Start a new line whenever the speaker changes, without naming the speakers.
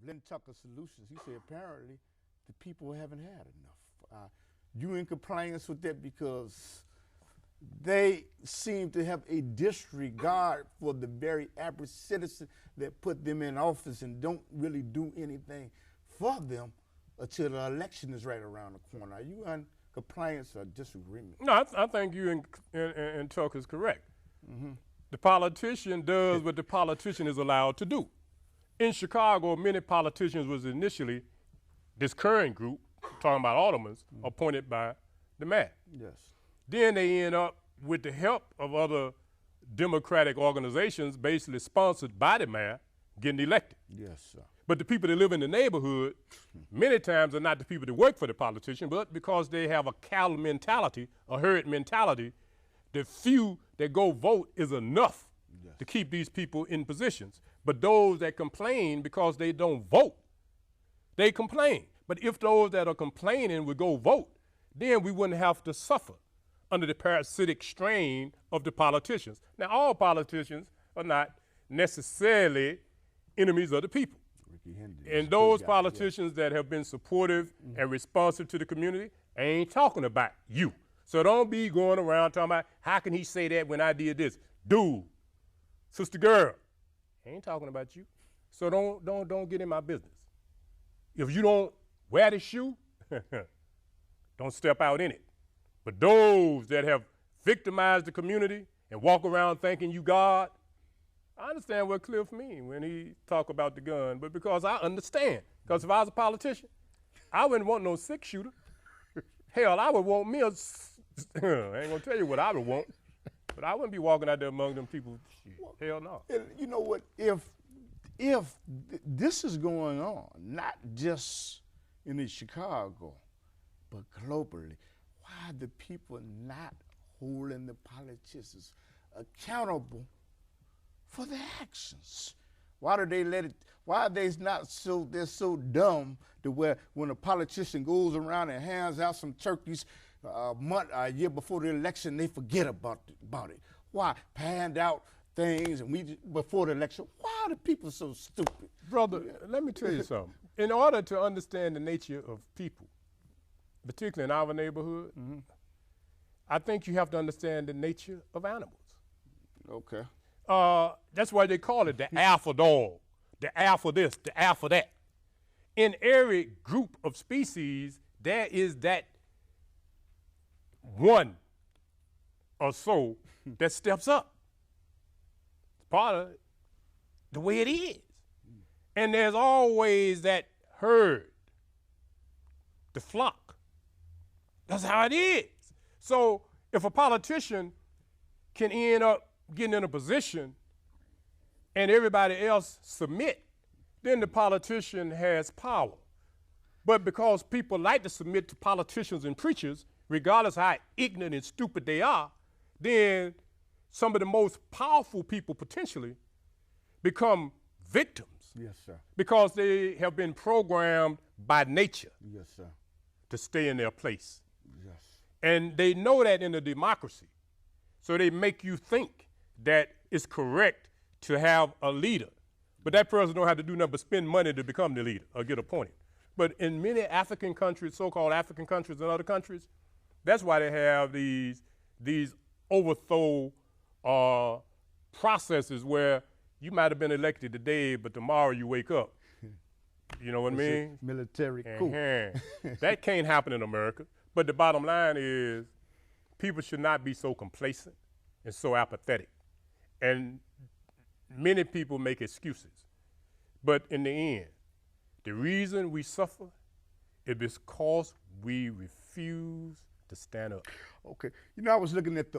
Then talk of solutions. He said apparently the people haven't had enough. You in compliance with that because they seem to have a disregard for the very average citizen that put them in office and don't really do anything for them until the election is right around the corner. Are you in compliance or disagreement?
No, I think you and Tuck is correct. Mm-hmm. The politician does what the politician is allowed to do. In Chicago, many politicians was initially, this current group, talking about aldermen, appointed by the mayor.
Yes.
Then they end up with the help of other Democratic organizations, basically sponsored by the mayor, getting elected.
Yes, sir.
But the people that live in the neighborhood, many times are not the people that work for the politician, but because they have a cattle mentality, a herd mentality, the few that go vote is enough to keep these people in positions. But those that complain because they don't vote, they complain. But if those that are complaining would go vote, then we wouldn't have to suffer under the parasitic strain of the politicians. Now, all politicians are not necessarily enemies of the people. And those politicians that have been supportive and responsive to the community ain't talking about you. So don't be going around talking about, how can he say that when I did this? Dude, sister girl, ain't talking about you. So don't get in my business. If you don't wear the shoe, don't step out in it. But those that have victimized the community and walk around thinking you God, I understand what Cliff means when he talk about the gun, but because I understand. Because if I was a politician, I wouldn't want no six shooter. Hell, I would want me a, I ain't gonna tell you what I would want, but I wouldn't be walking out there among them people. Hell no.
You know what, if this is going on, not just in Chicago, but globally, why are the people not holding the politicians accountable for their actions? Why do they let it? Why are they not so? They're so dumb to where when a politician goes around and hands out some turkeys a year before the election, they forget about it. Why hand out things and before the election? Why are the people so stupid?
Brother, let me tell you something. In order to understand the nature of people, particularly in our neighborhood, I think you have to understand the nature of animals.
Okay.
That's why they call it the alpha dog, the alpha this, the alpha that. In every group of species, there is that one or so that steps up. It's part of the way it is. And there's always that herd, the flock. That's how it is. So if a politician can end up getting in a position and everybody else submit, then the politician has power. But because people like to submit to politicians and preachers, regardless of how ignorant and stupid they are, then some of the most powerful people potentially become victims.
Yes, sir.
Because they have been programmed by nature.
Yes, sir.
To stay in their place.
Yes.
And they know that in a democracy. So they make you think that it's correct to have a leader. But that person don't have to do nothing but spend money to become the leader or get appointed. But in many African countries, so-called African countries and other countries, that's why they have these overthrow processes where you might have been elected today, but tomorrow you wake up. You know what I mean?
Military coup.
That can't happen in America. But the bottom line is people should not be so complacent and so apathetic. And many people make excuses. But in the end, the reason we suffer is because we refuse to stand up.
Okay. You know, I was looking at the